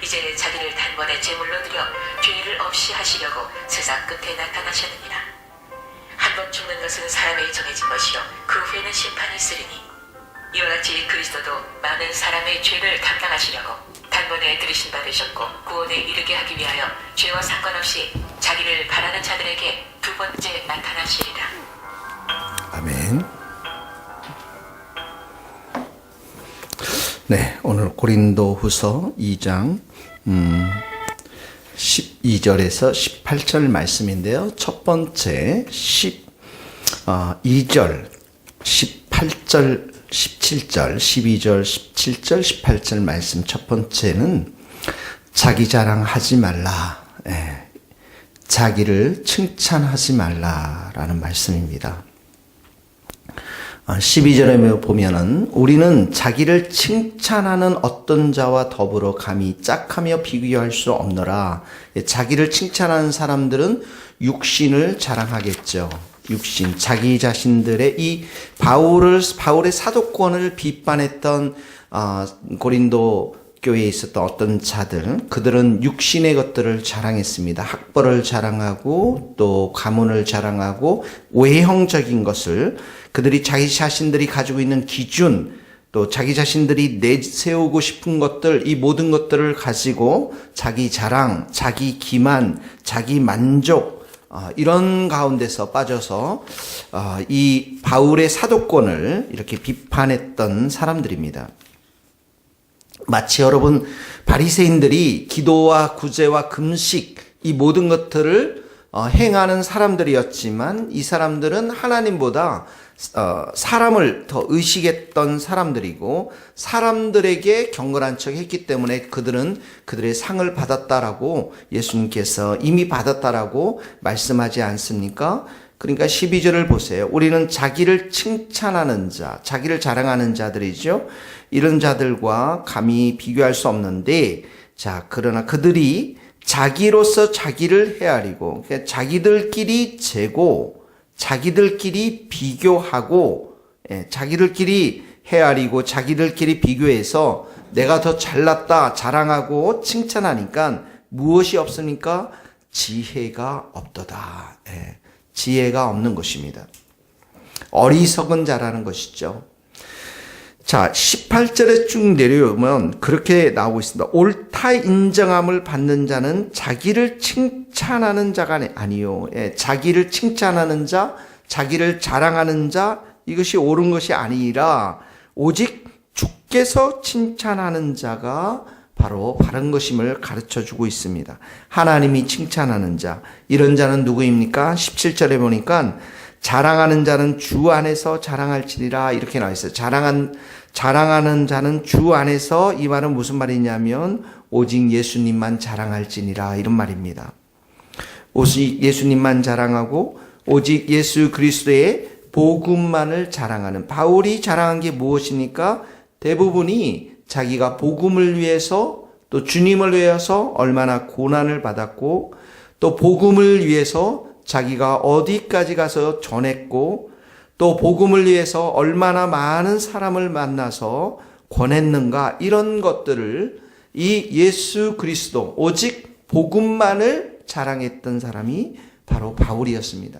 이제 자기를 단번에 제물로 드려 죄를 없이 하시려고 세상 끝에 나타나셨느니라. 한 번 죽는 것은 사람에게 정해진 것이요 그 후에는 심판이 있으리니 이와 같이 그리스도도 많은 사람의 죄를 담당하시려고 단번에 들이신 바 되셨고 구원에 이르게 하기 위하여 죄와 상관없이 자기를 바라는 자들에게 두 번째 나타나시리라. 아멘. 네, 오늘 고린도후서 2장 12절에서 18절 말씀인데요. 첫 번째 2절, 18절, 17절, 12절, 17절, 18절 말씀 첫 번째는 자기 자랑하지 말라. 자기를 칭찬하지 말라라는 말씀입니다. 12절에 보면은 우리는 자기를 칭찬하는 어떤 자와 더불어 감히 짝하며 비교할 수 없노라. 자기를 칭찬하는 사람들은 육신을 자랑하겠죠. 육신, 자기 자신들의 이 바울의 사도권을 비판했던 고린도 교회에 있었던 어떤 자들, 그들은 육신의 것들을 자랑했습니다. 학벌을 자랑하고 또 가문을 자랑하고 외형적인 것을 그들이 자기 자신들이 가지고 있는 기준, 또 자기 자신들이 내세우고 싶은 것들, 이 모든 것들을 가지고 자기 자랑, 자기 기만, 자기 만족, 이런 가운데서 빠져서 이 바울의 사도권을 이렇게 비판했던 사람들입니다. 마치 여러분 바리새인들이 기도와 구제와 금식 이 모든 것들을 행하는 사람들이었지만 이 사람들은 하나님보다 사람을 더 의식했던 사람들이고 사람들에게 경건한 척 했기 때문에 그들은 그들의 상을 받았다라고 예수님께서 이미 받았다라고 말씀하지 않습니까? 그러니까 12절을 보세요. 우리는 자기를 칭찬하는 자, 자기를 자랑하는 자들이죠. 이런 자들과 감히 비교할 수 없는데, 자, 그러나 그들이 자기로서 자기를 헤아리고, 그러니까 자기들끼리 재고, 자기들끼리 비교하고, 자기들끼리 헤아리고, 자기들끼리 비교해서 내가 더 잘났다, 자랑하고 칭찬하니까 무엇이 없습니까? 지혜가 없도다. 지혜가 없는 것입니다. 어리석은 자라는 것이죠. 자, 18절에 쭉 내려오면 그렇게 나오고 있습니다. 옳다 인정함을 받는 자는 자기를 칭찬하는 자가 아니요. 자기를 칭찬하는 자, 자기를 자랑하는 자, 이것이 옳은 것이 아니라 오직 주께서 칭찬하는 자가 바로 바른 것임을 가르쳐주고 있습니다. 하나님이 칭찬하는 자, 이런 자는 누구입니까? 17절에 보니까 자랑하는 자는 주 안에서 자랑할지니라 이렇게 나와 있어요. 자랑하는 자는 주 안에서, 이 말은 무슨 말이냐면 오직 예수님만 자랑할지니라 이런 말입니다. 오직 예수님만 자랑하고 오직 예수 그리스도의 복음만을 자랑하는, 바울이 자랑한 게 무엇입니까? 대부분이 자기가 복음을 위해서 또 주님을 위해서 얼마나 고난을 받았고 또 복음을 위해서 자기가 어디까지 가서 전했고 또 복음을 위해서 얼마나 많은 사람을 만나서 권했는가, 이런 것들을 이 예수 그리스도 오직 복음만을 자랑했던 사람이 바로 바울이었습니다.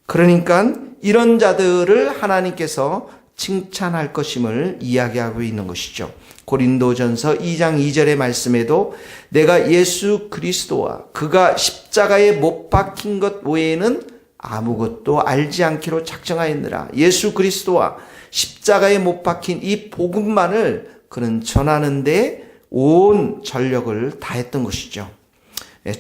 그러니까 이런 자들을 하나님께서 칭찬할 것임을 이야기하고 있는 것이죠. 고린도전서 2장 2절의 말씀에도 내가 예수 그리스도와 그가 십자가에 못 박힌 것 외에는 아무것도 알지 않기로 작정하였느라. 예수 그리스도와 십자가에 못 박힌 이 복음만을 그는 전하는데 온 전력을 다했던 것이죠.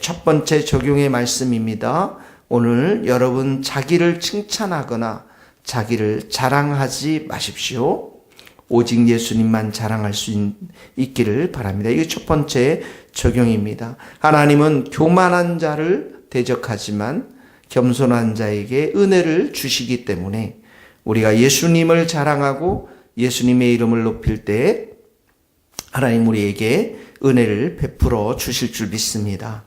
첫 번째 적용의 말씀입니다. 오늘 여러분 자기를 칭찬하거나 자기를 자랑하지 마십시오. 오직 예수님만 자랑할 수 있기를 바랍니다. 이게 첫 번째 적용입니다. 하나님은 교만한 자를 대적하지만 겸손한 자에게 은혜를 주시기 때문에 우리가 예수님을 자랑하고 예수님의 이름을 높일 때 하나님 우리에게 은혜를 베풀어 주실 줄 믿습니다.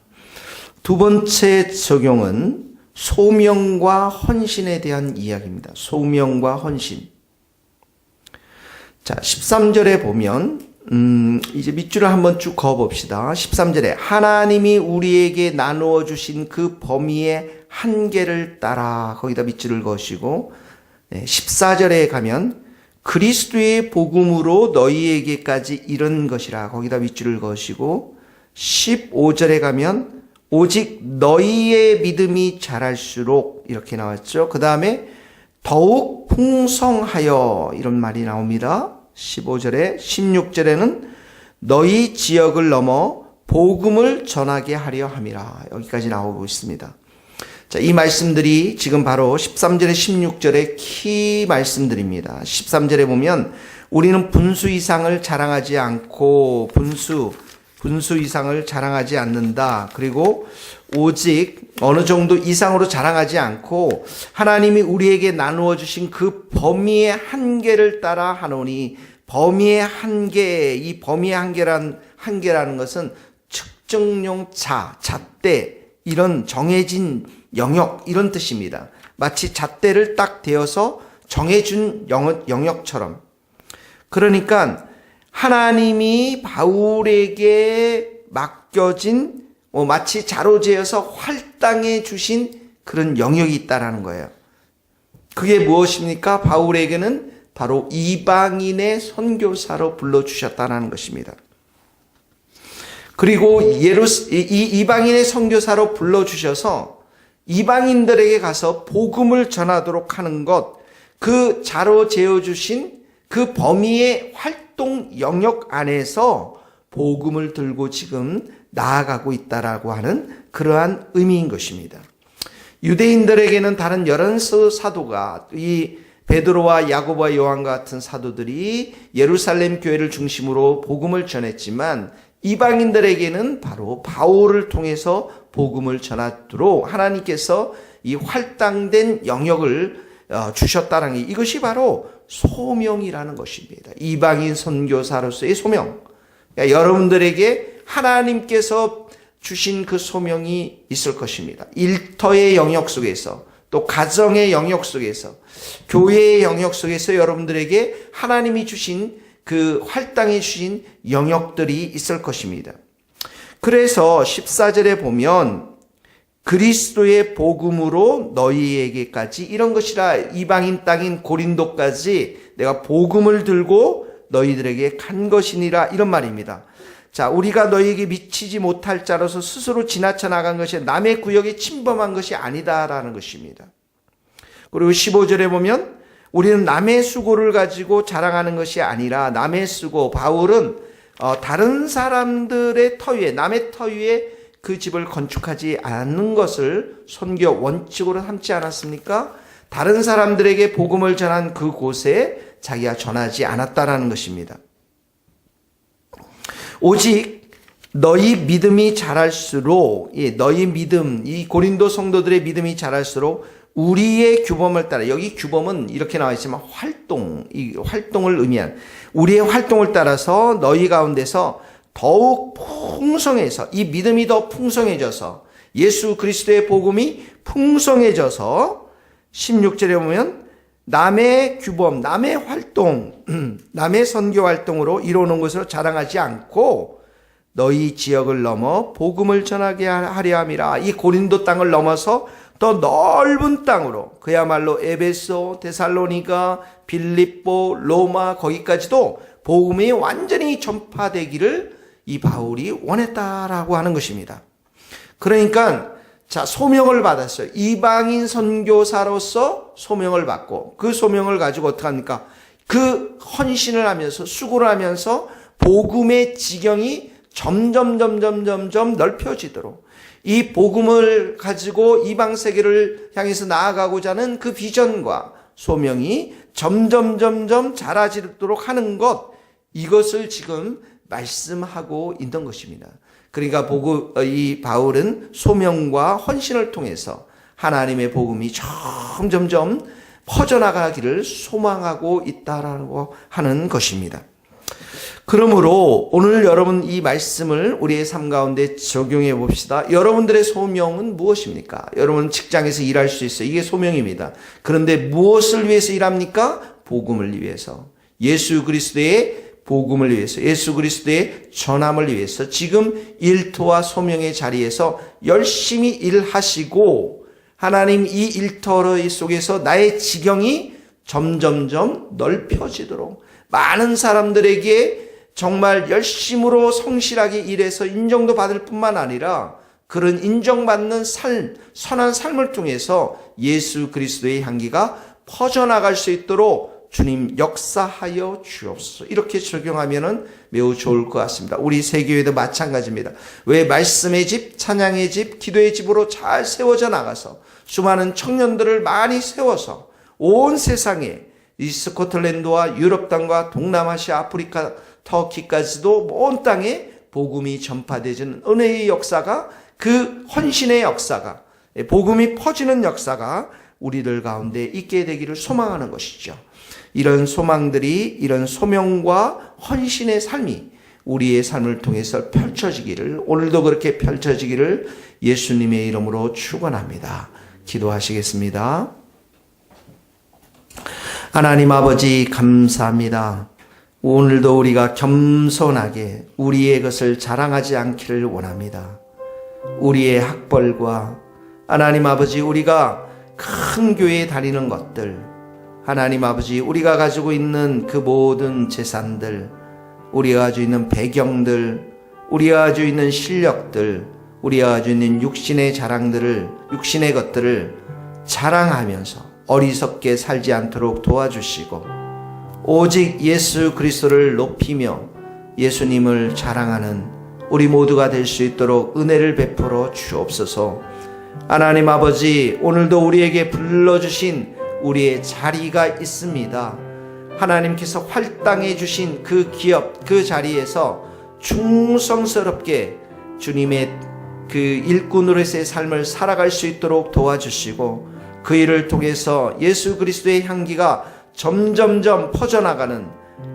두 번째 적용은 소명과 헌신에 대한 이야기입니다. 소명과 헌신. 자, 13절에 보면 이제 밑줄을 한번 쭉 그어봅시다. 13절에 하나님이 우리에게 나누어 주신 그 범위의 한계를 따라 거기다 밑줄을 그으시고 14절에 가면 그리스도의 복음으로 너희에게까지 이른 것이라 거기다 밑줄을 그으시고 15절에 가면 오직 너희의 믿음이 자랄수록 이렇게 나왔죠. 그 다음에 더욱 풍성하여 이런 말이 나옵니다. 15절에 16절에는 너희 지역을 넘어 복음을 전하게 하려 함이라 여기까지 나오고 있습니다. 자, 이 말씀들이 지금 바로 13절에 16절의 키 말씀들입니다. 13절에 보면 우리는 분수 이상을 자랑하지 않고 분수 이상을 자랑하지 않는다. 그리고 오직 어느 정도 이상으로 자랑하지 않고 하나님이 우리에게 나누어 주신 그 범위의 한계를 따라 하노니 범위의 한계, 이 범위의 한계라는 것은 측정용 잣대 이런 정해진 영역 이런 뜻입니다. 마치 잣대를 딱 대어서 정해준 영역처럼. 그러니까 하나님이 바울에게 맡겨진 마치 자로재어서 활당해 주신 그런 영역이 있다라는 거예요. 그게 무엇입니까? 바울에게는 바로 이방인의 선교사로 불러주셨다는 것입니다. 그리고 이방인의 선교사로 불러주셔서 이방인들에게 가서 복음을 전하도록 하는 것, 그 자로재어 주신 그 범위의 활동 영역 안에서 복음을 들고 지금 나아가고 있다라고 하는 그러한 의미인 것입니다. 유대인들에게는 다른 11 사도가 이 베드로와 야고보와 요한과 같은 사도들이 예루살렘 교회를 중심으로 복음을 전했지만 이방인들에게는 바로 바울을 통해서 복음을 전하도록 하나님께서 이 활당된 영역을 주셨다는 게 이것이 바로 소명이라는 것입니다. 이방인 선교사로서의 소명. 그러니까 여러분들에게 하나님께서 주신 그 소명이 있을 것입니다. 일터의 영역 속에서 또 가정의 영역 속에서 교회의 영역 속에서 여러분들에게 하나님이 주신 그 활당해 주신 영역들이 있을 것입니다. 그래서 14절에 보면 그리스도의 복음으로 너희에게까지 이런 것이라 이방인 땅인 고린도까지 내가 복음을 들고 너희들에게 간 것이니라 이런 말입니다. 자, 우리가 너희에게 미치지 못할 자로서 스스로 지나쳐 나간 것이 남의 구역에 침범한 것이 아니다라는 것입니다. 그리고 15절에 보면 우리는 남의 수고를 가지고 자랑하는 것이 아니라 남의 수고, 바울은 다른 사람들의 터 위에, 남의 터 위에 그 집을 건축하지 않는 것을 선교 원칙으로 삼지 않았습니까? 다른 사람들에게 복음을 전한 그곳에 자기가 전하지 않았다라는 것입니다. 오직 너희 믿음이 자랄수록, 너희 믿음, 이 고린도 성도들의 믿음이 자랄수록 우리의 규범을 따라, 여기 규범은 이렇게 나와 있지만 이 활동을 의미한 우리의 활동을 따라서 너희 가운데서 더욱 풍성해서, 이 믿음이 더 풍성해져서, 예수 그리스도의 복음이 풍성해져서 16절에 보면 남의 규범, 남의 활동, 남의 선교 활동으로 이루어놓은 것으로 자랑하지 않고 너희 지역을 넘어 복음을 전하게 하려 함이라. 이 고린도 땅을 넘어서 더 넓은 땅으로, 그야말로 에베소, 데살로니가, 빌립보, 로마 거기까지도 복음이 완전히 전파되기를 이 바울이 원했다라고 하는 것입니다. 그러니까 자, 소명을 받았어요. 이방인 선교사로서 소명을 받고 그 소명을 가지고 어떻게 합니까? 그 헌신을 하면서 수고를 하면서 복음의 지경이 점점 넓혀지도록 이 복음을 가지고 이방 세계를 향해서 나아가고자 하는 그 비전과 소명이 점점 자라지도록 하는 것, 이것을 지금 말씀하고 있는 것입니다. 그러니까 이 바울은 소명과 헌신을 통해서 하나님의 복음이 점점 퍼져나가기를 소망하고 있다라고 하는 것입니다. 그러므로 오늘 여러분 이 말씀을 우리의 삶 가운데 적용해 봅시다. 여러분들의 소명은 무엇입니까? 여러분 직장에서 일할 수 있어요. 이게 소명입니다. 그런데 무엇을 위해서 일합니까? 복음을 위해서. 예수 그리스도의 복음을 위해서, 예수 그리스도의 전함을 위해서 지금 일터와 소명의 자리에서 열심히 일하시고, 하나님 이 일터 속에서 나의 지경이 점점점 넓혀지도록 많은 사람들에게 정말 열심으로 성실하게 일해서 인정도 받을 뿐만 아니라 그런 인정받는 삶, 선한 삶을 통해서 예수 그리스도의 향기가 퍼져나갈 수 있도록 주님 역사하여 주옵소서. 이렇게 적용하면 매우 좋을 것 같습니다. 우리 세교회도 마찬가지입니다. 왜 말씀의 집, 찬양의 집, 기도의 집으로 잘 세워져 나가서 수많은 청년들을 많이 세워서 온 세상에 이 스코틀랜드와 유럽 땅과 동남아시아, 아프리카, 터키까지도 온 땅에 복음이 전파되는 은혜의 역사가, 그 헌신의 역사가, 복음이 퍼지는 역사가 우리들 가운데 있게 되기를 소망하는 것이죠. 이런 소망들이, 이런 소명과 헌신의 삶이 우리의 삶을 통해서 펼쳐지기를, 오늘도 그렇게 펼쳐지기를 예수님의 이름으로 축원합니다. 기도하시겠습니다. 하나님 아버지 감사합니다. 오늘도 우리가 겸손하게 우리의 것을 자랑하지 않기를 원합니다. 우리의 학벌과 하나님 아버지 우리가 큰 교회에 다니는 것들, 하나님 아버지 우리가 가지고 있는 그 모든 재산들, 우리가 가지고 있는 배경들, 우리가 가지고 있는 실력들, 우리가 가지고 있는 육신의 자랑들을, 육신의 것들을 자랑하면서 어리석게 살지 않도록 도와주시고, 오직 예수 그리스도를 높이며 예수님을 자랑하는 우리 모두가 될 수 있도록 은혜를 베풀어 주옵소서. 하나님 아버지, 오늘도 우리에게 불러주신 우리의 자리가 있습니다. 하나님께서 활당해 주신 그 기업, 그 자리에서 충성스럽게 주님의 그 일꾼으로서의 삶을 살아갈 수 있도록 도와주시고, 그 일을 통해서 예수 그리스도의 향기가 점점점 퍼져나가는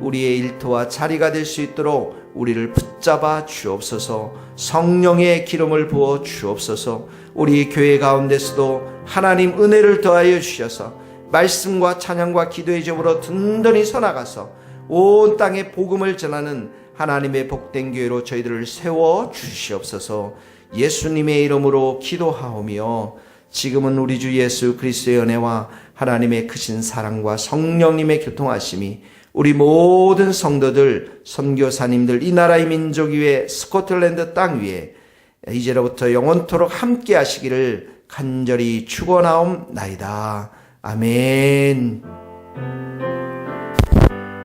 우리의 일터와 자리가 될 수 있도록 우리를 붙잡아 주옵소서. 성령의 기름을 부어 주옵소서. 우리 교회 가운데서도 하나님 은혜를 더하여 주셔서 말씀과 찬양과 기도의 집으로 든든히 서나가서 온 땅에 복음을 전하는 하나님의 복된 교회로 저희들을 세워 주시옵소서. 예수님의 이름으로 기도하오며, 지금은 우리 주 예수 그리스도의 은혜와 하나님의 크신 사랑과 성령님의 교통하심이 우리 모든 성도들, 선교사님들, 이 나라의 민족 위에, 스코틀랜드 땅 위에 이제로부터 영원토록 함께 하시기를 간절히 축원하옵나이다. 아멘.